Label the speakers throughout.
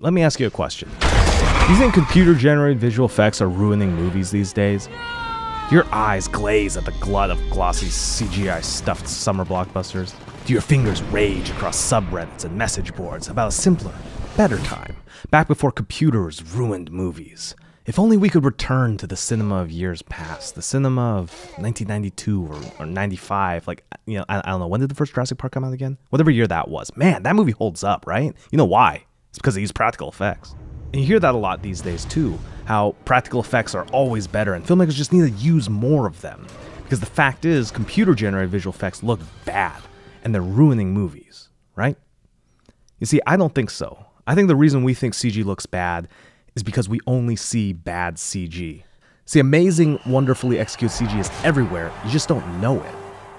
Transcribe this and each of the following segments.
Speaker 1: Let me ask you a question. Do you think computer-generated visual effects are ruining movies these days? Do your eyes glaze at the glut of glossy CGI-stuffed summer blockbusters? Do your fingers rage across subreddits and message boards about a simpler, better time, back before computers ruined movies? If only we could return to the cinema of years past, the cinema of 1992 or 95, I don't know, when did the first Jurassic Park come out again? Whatever year that was. Man, that movie holds up, right? You know why? It's because they use practical effects. And you hear that a lot these days too, how practical effects are always better and filmmakers just need to use more of them. Because the fact is, computer-generated visual effects look bad, and they're ruining movies, right? You see, I don't think so. I think the reason we think CG looks bad is because we only see bad CG. See, amazing, wonderfully executed CG is everywhere, you just don't know it.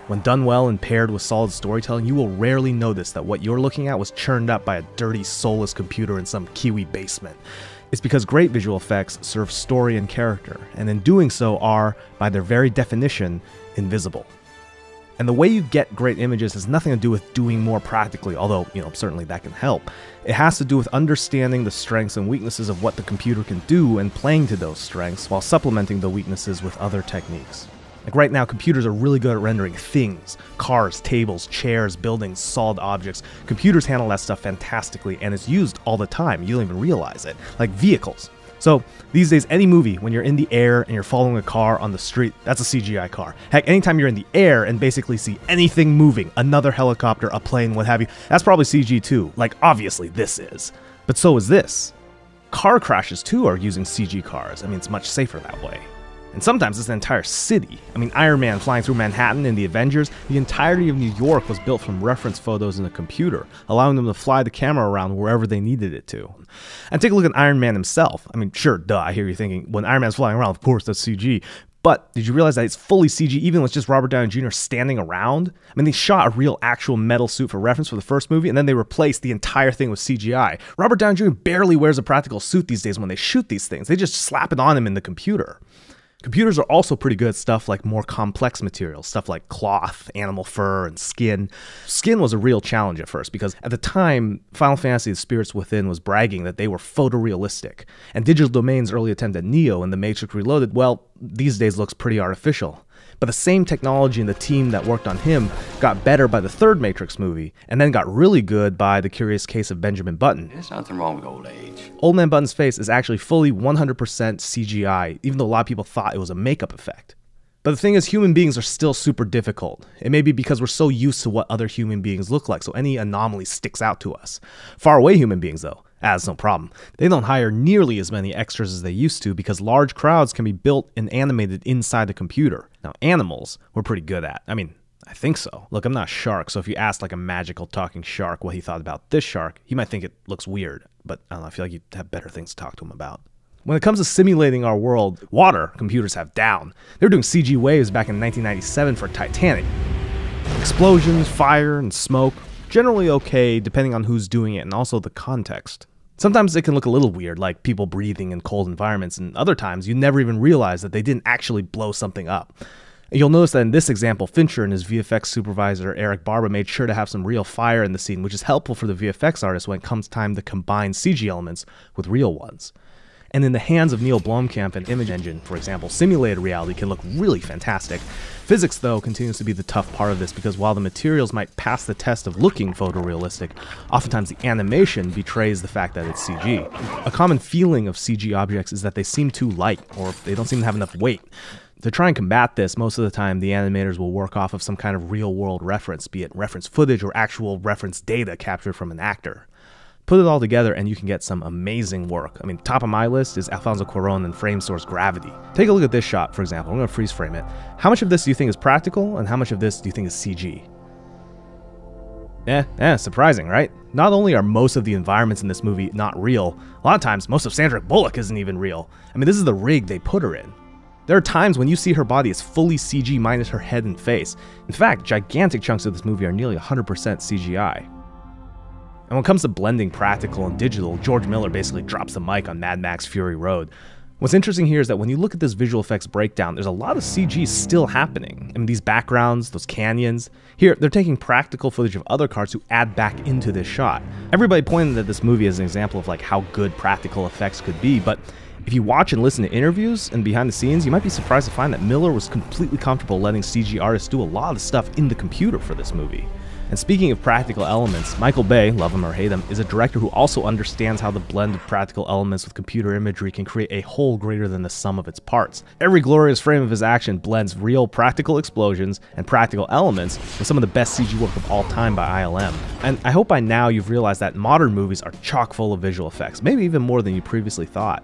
Speaker 1: When done well and paired with solid storytelling, you will rarely notice that what you're looking at was churned up by a dirty, soulless computer in some Kiwi basement. It's because great visual effects serve story and character, and in doing so are, by their very definition, invisible. And the way you get great images has nothing to do with doing more practically, although, certainly that can help. It has to do with understanding the strengths and weaknesses of what the computer can do and playing to those strengths while supplementing the weaknesses with other techniques. Like right now, computers are really good at rendering things, cars, tables, chairs, buildings, solid objects. Computers handle that stuff fantastically, and it's used all the time. You don't even realize it. Like vehicles. So these days, any movie, when you're in the air and you're following a car on the street, that's a CGI car. Heck, anytime you're in the air and basically see anything moving, another helicopter, a plane, what have you, that's probably CG too. Like, obviously this is. But so is this. Car crashes too are using CG cars. I mean, it's much safer that way. And sometimes it's an entire city. I mean, Iron Man flying through Manhattan in the Avengers, the entirety of New York was built from reference photos in a computer, allowing them to fly the camera around wherever they needed it to. And take a look at Iron Man himself. I mean, sure, duh, I hear you thinking, when Iron Man's flying around, of course that's CG. But did you realize that it's fully CG even with just Robert Downey Jr. standing around? I mean, they shot a real actual metal suit for reference for the first movie, and then they replaced the entire thing with CGI. Robert Downey Jr. barely wears a practical suit these days when they shoot these things. They just slap it on him in the computer. Computers are also pretty good at stuff like more complex materials, stuff like cloth, animal fur, and skin. Skin was a real challenge at first because at the time, Final Fantasy The Spirits Within was bragging that they were photorealistic, and Digital Domain's early attempt at Neo and The Matrix Reloaded, well, these days looks pretty artificial. But the same technology and the team that worked on him got better by the third Matrix movie, and then got really good by The Curious Case of Benjamin Button.
Speaker 2: There's nothing wrong with old age.
Speaker 1: Old Man Button's face is actually fully 100% CGI, even though a lot of people thought it was a makeup effect. But the thing is, human beings are still super difficult. It may be because we're so used to what other human beings look like, so any anomaly sticks out to us. Far away human beings, though, that's no problem. They don't hire nearly as many extras as they used to because large crowds can be built and animated inside the computer. Now, animals, we're pretty good at. I mean, I think so. Look, I'm not a shark, so if you asked like a magical talking shark what he thought about this shark, he might think it looks weird. But I don't know, I feel like you'd have better things to talk to him about. When it comes to simulating our world, water computers have down. They were doing CG waves back in 1997 for Titanic. Explosions, fire, and smoke, generally okay depending on who's doing it and also the context. Sometimes it can look a little weird, like people breathing in cold environments, and other times you never even realize that they didn't actually blow something up. And you'll notice that in this example, Fincher and his VFX supervisor Eric Barba made sure to have some real fire in the scene, which is helpful for the VFX artist when it comes time to combine CG elements with real ones. And in the hands of Neil Blomkamp and Image Engine, for example, simulated reality can look really fantastic. Physics, though, continues to be the tough part of this because while the materials might pass the test of looking photorealistic, oftentimes the animation betrays the fact that it's CG. A common feeling of CG objects is that they seem too light, or they don't seem to have enough weight. To try and combat this, most of the time the animators will work off of some kind of real-world reference, be it reference footage or actual reference data captured from an actor. Put it all together and you can get some amazing work. I mean, top of my list is Alfonso Cuarón and Framesource Gravity. Take a look at this shot, for example. I'm going to freeze frame it. How much of this do you think is practical, and how much of this do you think is CG? Surprising, right? Not only are most of the environments in this movie not real, a lot of times most of Sandra Bullock isn't even real. I mean, this is the rig they put her in. There are times when you see her body is fully CG minus her head and face. In fact, gigantic chunks of this movie are nearly 100% CGI. And when it comes to blending practical and digital, George Miller basically drops the mic on Mad Max Fury Road. What's interesting here is that when you look at this visual effects breakdown, there's a lot of CG still happening. I mean, these backgrounds, those canyons. Here, they're taking practical footage of other cars to add back into this shot. Everybody pointed at this movie as an example of like how good practical effects could be, but if you watch and listen to interviews and behind the scenes, you might be surprised to find that Miller was completely comfortable letting CG artists do a lot of the stuff in the computer for this movie. And speaking of practical elements, Michael Bay, love him or hate him, is a director who also understands how the blend of practical elements with computer imagery can create a whole greater than the sum of its parts. Every glorious frame of his action blends real practical explosions and practical elements with some of the best CG work of all time by ILM. And I hope by now you've realized that modern movies are chock full of visual effects, maybe even more than you previously thought.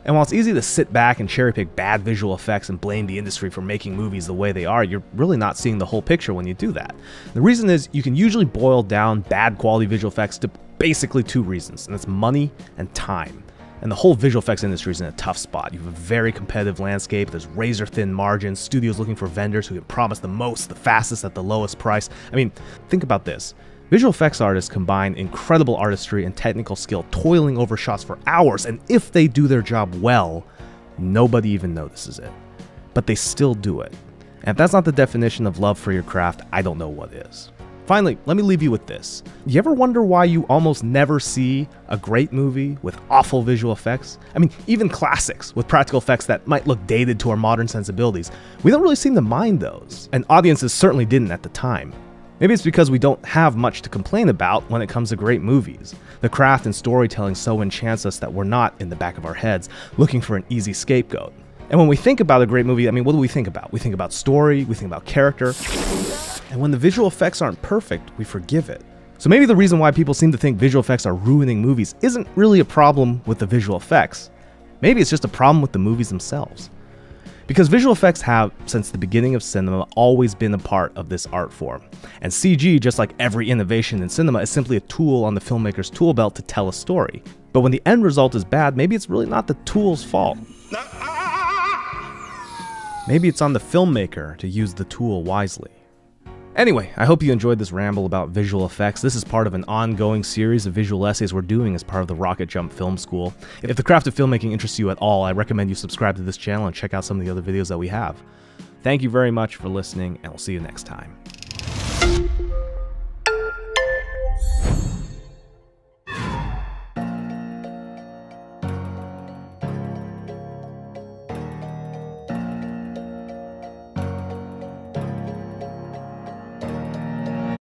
Speaker 1: And while it's easy to sit back and cherry pick bad visual effects and blame the industry for making movies the way they are, you're really not seeing the whole picture when you do that. The reason is you can usually boil down bad quality visual effects to basically two reasons, and it's money and time. And the whole visual effects industry is in a tough spot. You have a very competitive landscape, there's razor thin margins, studios looking for vendors who can promise the most, the fastest at the lowest price. I mean, think about this. Visual effects artists combine incredible artistry and technical skill, toiling over shots for hours, and if they do their job well, nobody even notices it. But they still do it. And if that's not the definition of love for your craft, I don't know what is. Finally, let me leave you with this. You ever wonder why you almost never see a great movie with awful visual effects? I mean, even classics with practical effects that might look dated to our modern sensibilities. We don't really seem to mind those, and audiences certainly didn't at the time. Maybe it's because we don't have much to complain about when it comes to great movies. The craft and storytelling so enchants us that we're not, in the back of our heads, looking for an easy scapegoat. And when we think about a great movie, I mean, what do we think about? We think about story, we think about character, and when the visual effects aren't perfect, we forgive it. So maybe the reason why people seem to think visual effects are ruining movies isn't really a problem with the visual effects. Maybe it's just a problem with the movies themselves. Because visual effects have, since the beginning of cinema, always been a part of this art form. And CG, just like every innovation in cinema, is simply a tool on the filmmaker's tool belt to tell a story. But when the end result is bad, maybe it's really not the tool's fault. Maybe it's on the filmmaker to use the tool wisely. Anyway, I hope you enjoyed this ramble about visual effects. This is part of an ongoing series of visual essays we're doing as part of the Rocket Jump Film School. If the craft of filmmaking interests you at all, I recommend you subscribe to this channel and check out some of the other videos that we have. Thank you very much for listening, and we'll see you next time.